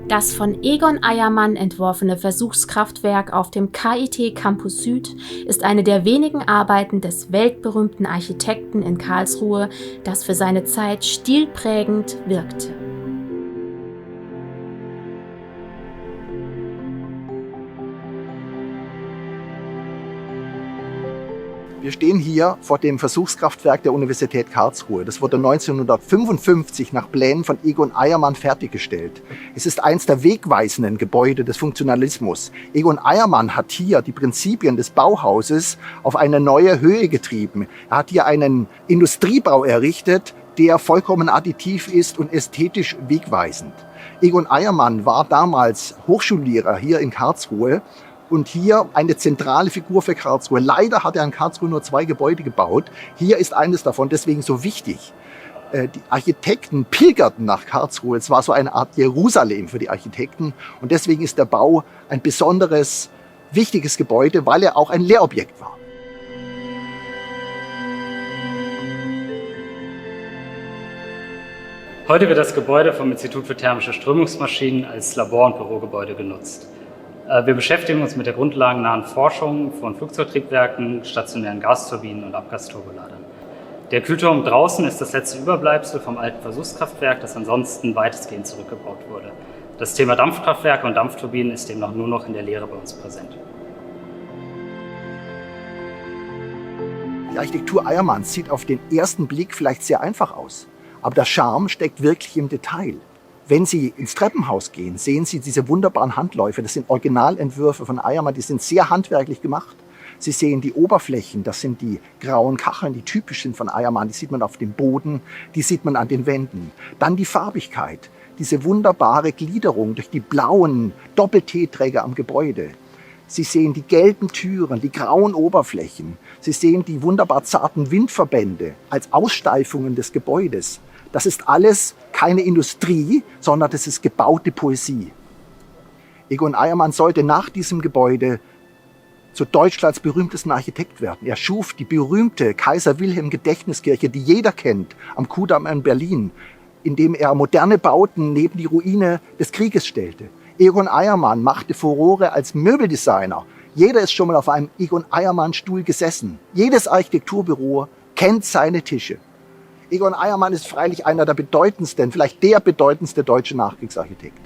Das von Egon Eiermann entworfene Versuchskraftwerk auf dem KIT Campus Süd ist eine der wenigen Arbeiten des weltberühmten Architekten in Karlsruhe, das für seine Zeit stilprägend wirkte. Wir stehen hier vor dem Versuchskraftwerk der Universität Karlsruhe. Das wurde 1955 nach Plänen von Egon Eiermann fertiggestellt. Es ist eines der wegweisenden Gebäude des Funktionalismus. Egon Eiermann hat hier die Prinzipien des Bauhauses auf eine neue Höhe getrieben. Er hat hier einen Industriebau errichtet, der vollkommen additiv ist und ästhetisch wegweisend. Egon Eiermann war damals Hochschullehrer hier in Karlsruhe und hier eine zentrale Figur für Karlsruhe. Leider hat er in Karlsruhe nur 2 Gebäude gebaut. Hier ist eines davon, deswegen so wichtig. Die Architekten pilgerten nach Karlsruhe. Es war so eine Art Jerusalem für die Architekten. Und deswegen ist der Bau ein besonderes, wichtiges Gebäude, weil er auch ein Lehrobjekt war. Heute wird das Gebäude vom Institut für thermische Strömungsmaschinen als Labor- und Bürogebäude genutzt. Wir beschäftigen uns mit der grundlagennahen Forschung von Flugzeugtriebwerken, stationären Gasturbinen und Abgasturboladern. Der Kühlturm draußen ist das letzte Überbleibsel vom alten Versuchskraftwerk, das ansonsten weitestgehend zurückgebaut wurde. Das Thema Dampfkraftwerke und Dampfturbinen ist demnach nur noch in der Lehre bei uns präsent. Die Architektur Eiermanns sieht auf den ersten Blick vielleicht sehr einfach aus, aber der Charme steckt wirklich im Detail. Wenn Sie ins Treppenhaus gehen, sehen Sie diese wunderbaren Handläufe. Das sind Originalentwürfe von Eiermann, die sind sehr handwerklich gemacht. Sie sehen die Oberflächen, das sind die grauen Kacheln, die typisch sind von Eiermann. Die sieht man auf dem Boden, die sieht man an den Wänden. Dann die Farbigkeit, diese wunderbare Gliederung durch die blauen Doppel-T-Träger am Gebäude. Sie sehen die gelben Türen, die grauen Oberflächen. Sie sehen die wunderbar zarten Windverbände als Aussteifungen des Gebäudes. Das ist alles keine Industrie, sondern das ist gebaute Poesie. Egon Eiermann sollte nach diesem Gebäude zu Deutschlands berühmtesten Architekt werden. Er schuf die berühmte Kaiser-Wilhelm-Gedächtniskirche, die jeder kennt, am Kudamm in Berlin, indem er moderne Bauten neben die Ruine des Krieges stellte. Egon Eiermann machte Furore als Möbeldesigner. Jeder ist schon mal auf einem Egon Eiermann-Stuhl gesessen. Jedes Architekturbüro kennt seine Tische. Egon Eiermann ist freilich einer der bedeutendsten, vielleicht der bedeutendste deutsche Nachkriegsarchitekt.